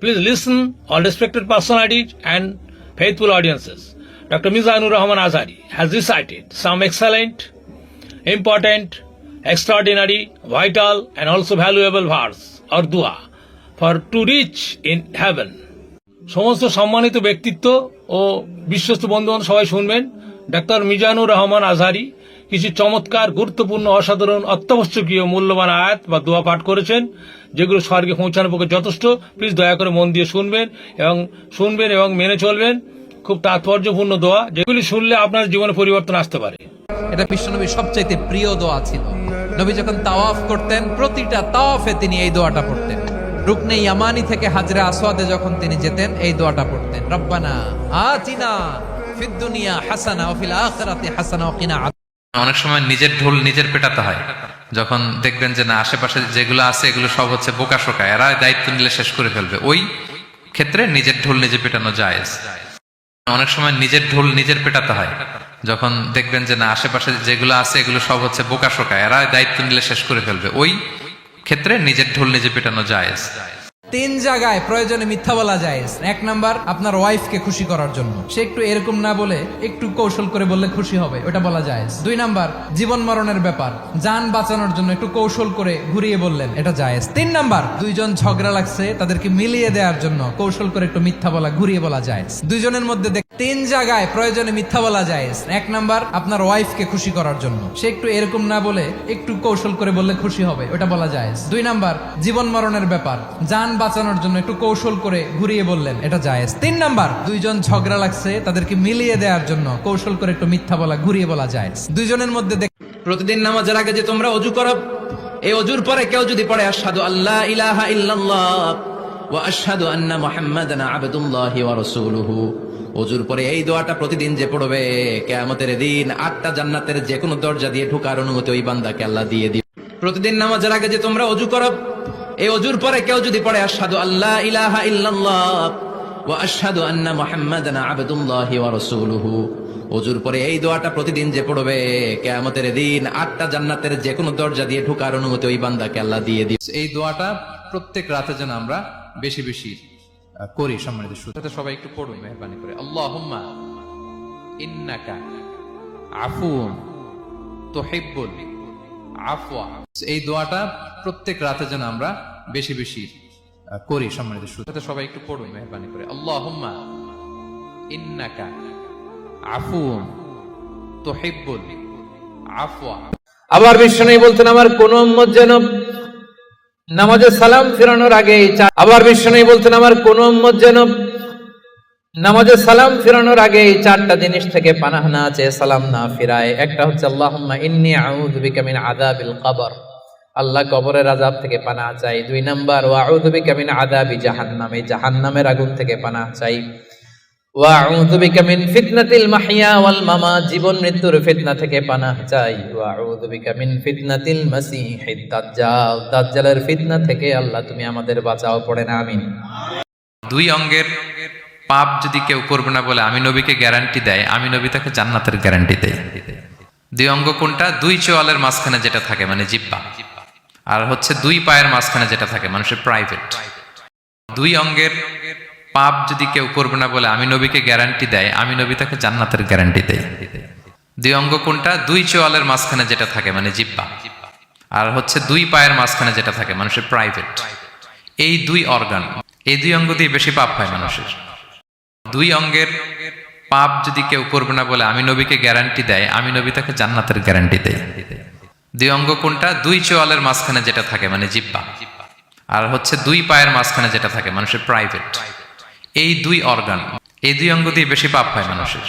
Please listen, all respected personalities and faithful audiences. Dr. Mizanur Rahman Azhari has recited some excellent, important, extraordinary, vital and also valuable verse or dua for to reach in heaven. সমস্ত সম্মানিত ব্যক্তিত্ব ও বিশ্বস্ত বন্ধুবান্ধব সবাই শুনবেন। Doctor Mizanur Rahman Azhari কিছু চমৎকার, গুরুত্বপূর্ণ, অসাধারণ, অত্যাবশ্যকীয় মূল্যবান আয়াত বা দোয়া পাঠ করেছেন, যেগুলো স্বর্গে পৌঁছানোর পক্ষে যথেষ্ট। প্লিজ দয়া করে মন দিয়ে শুনবেন এবং মেনে চলবেন। খুব তাৎপর্যপূর্ণ দোয়া, যেগুলি শুনলে আপনার জীবনে পরিবর্তন আসতে পারে। এটা বিশ্বনবীর সবচাইতে প্রিয় দোয়া ছিল। নবী যখন তাওয়াফ করতেন, প্রতিটা তাওয়াফে তিনি এই দোয়াটা পড়তেন। রুকনে ইয়ামানি থেকে হাজরে আসওয়াদে যখন তিনি যেতেন, এই দোয়াটা পড়তেন, রব্বানা আতিনা ফিদ দুনিয়া হাসানা ওয়া ফিল আখিরাতি হাসানা ওয়া কিনা। অনেক সময় নিজের ঢোল নিজের পেটাতে হয়, যখন দেখবেন যে না আশেপাশে যেগুলো আছে এগুলো সব হচ্ছে বোকাশোকা, এরা দায়িত্ব নিলে শেষ করে ফেলবে, ওই ক্ষেত্রে নিজের ঢোল নিজে পেটানো জায়েজ। অনেক সময় নিজের ঢোল নিজের পেটাতে হয়, যখন দেখবেন যে না আশেপাশে যেগুলো আছে এগুলো সব হচ্ছে বোকাশোকা, এরা দায়িত্ব নিলে শেষ করে ফেলবে, ওই ক্ষেত্রে নিজের ঢোল নিজে পেটানো জায়েজ। 3 জায়গায় প্রয়োজনে মিথ্যা বলা যায়। 1 নাম্বার, আপনার ওয়াইফকে খুশি করার জন্য, সে একটু এরকম না বলে একটু কৌশল করে বললে খুশি হবে, ওটা বলা যায়। 2 নাম্বার, জীবন মরণের ব্যাপার, জান বাঁচানোর জন্য একটু কৌশল করে ঘুরিয়ে বললেন, এটা জায়েজ। 3 নাম্বার, দুইজন ঝগড়া লাগছে, তাদেরকে মিলিয়ে দেওয়ার জন্য কৌশল করে একটু মিথ্যা বলা, ঘুরিয়ে বলা যায়। দুইজনের মধ্যে 3 জায়গায় প্রয়োজনে মিথ্যা বলা যায়। 1 নাম্বার, আপনার ওয়াইফকে খুশি করার জন্য, সে একটু এরকম না বলে একটু কৌশল করে বললে খুশি হবে, ওটা বলা যায়। 2 নাম্বার, জীবন মরণের ব্যাপার, জান বাঁচানোর জন্য একটু কৌশল করে ঘুরিয়ে বললেন, এটা জায়েজ। 3 নাম্বার, দুইজন ঝগড়া লাগছে, তাদেরকে মিলিয়ে দেওয়ার জন্য কৌশল করে একটু মিথ্যা বলা, ঘুরিয়ে বলা যায়। দুইজনের মধ্যে প্রতিদিন নামাজের আগে যে তোমরা ওযু করো, এই ওযুর পরে কেউ যদি পড়ে আশহাদু আল্লা ইলাহা ইল্লাল্লাহ ওয়া আশহাদু আন্না মুহাম্মাদান আবদুল্লাহি ওয়া রাসূলুহু, ওযুর পরে এই দোয়াটা প্রতিদিন যে পড়বে, কিয়ামতের দিন 8টা জান্নাতের যে কোনো দরজা দিয়ে ঢোকার অনুমতি ওই বান্দাকে আল্লাহ দিয়ে দিবে। প্রতিদিন নামাজের আগে যে তোমরা ওযু করো, এই ওযুর পরে কেউ যদি পড়ে আশহাদু আল্লা ইলাহা ইল্লাল্লাহ ওয়া আশহাদু আন্না মুহাম্মাদান আবদুল্লাহি ওয়া রাসূলুহু, ওযুর পরে এই দোয়াটা প্রতিদিন যে পড়বে, কিয়ামতের দিন 8টা জান্নাতের যে কোনো দরজা দিয়ে ঢোকার অনুমতি ওই বান্দাকে আল্লাহ দিয়ে দিবে। এই দোয়াটা প্রত্যেক রাতে যেন আমরা বেশি বেশি করি। সম্মানিত শ্রোতা, সবাই একটু পড়ুন মেহেরবানি করে। আল্লাহুম্মা ইন্নাকা আফুউন তুহিব্বুল আফওয়া। এই দোয়াটা প্রত্যেক রাতে যেন আমরা বেশি বেশি করি। সম্মানিত শ্রোতা, সবাই একটু পড়ুন মেহেরবানি করে। আল্লাহুম্মা ইন্নাকা আফুউন তুহিব্বুল আফওয়া। আবার বিষ্ণু বলতেন, আমার কোন উম্মত যেন নামাজে সালাম ফেরানোর আগে, আবার বিষ্ণু বলতেন, আমার কোন উম্মত যেন নামাজে সালাম ফেরানোর আগে 4টা জিনিস থেকে পানাহ না চেয়ে সালাম না ফিরায়। একটা হচ্ছে আল্লাহুম্মা ইন্নী আউযু বিকা মিন আযাবিল কবর, আল্লাহ কবরের আযাব থেকে পানাহ চাই। 2 নাম্বার, ওয়া আউযু বিকা মিন আযাবি জাহান্নাম, এই জাহান্নামের আগুন থেকে পানাহ চাই। ওয়া আউযু বিকা মিন ফিতনাতিল মাহইয়া ওয়াল মামাত, জীবন মৃত্যুর ফিতনা থেকে পানাহ চাই। ওয়া আউযু বিকা মিন ফিতনাতিল মাসীহিদ দাজ্জাল, দাজ্জালের ফিতনা থেকে আল্লাহ তুমি আমাদের বাঁচাও, পড়েন আমিন। 2 অঙ্গের পাপ যদি কেউ করবে না বলে আমি নবীকে গ্যারান্টি দেয়, আমি নবী তাকে জান্নাতের গ্যারান্টি দেয়। 2 অঙ্গ কোনটা? 2 চোয়ালের মাঝখানে যেটা থাকে মানে জিহ্বা, আর হচ্ছে 2 পায়ের মাঝখানে যেটা থাকে মানুষের প্রাইভেট। 2 অঙ্গের পাপ যদি কেউ করবে না বলে আমি নবীকে গ্যারান্টি দেয়, আমি নবী তাকে জান্নাতের গ্যারান্টি দেয়। 2 অঙ্গ কোনটা? 2 চোয়ালের মাঝখানে যেটা থাকে মানে জিহ্বা, আর হচ্ছে 2 পায়ের মাঝখানে যেটা থাকে মানুষের প্রাইভেট। এই 2 অর্গান, এই 2 অঙ্গ দিয়ে বেশি পাপ হয় মানুষের। 2 অঙ্গের পাপ যদি কেউ করবে না বলে আমি নবীকে গ্যারান্টি দেয়, আমি নবী তাকে জান্নাতের গ্যারান্টি দেয়। 2 অঙ্গ কোনটা? 2 চোয়ালের মাঝখানে যেটা থাকে মানে জিহ্বা, আর হচ্ছে 2 পায়ের মাঝখানে যেটা থাকে মানুষের প্রাইভেট। এই 2 অর্গান, এই 2 অঙ্গ দিয়ে বেশি পাপ হয় মানুষের।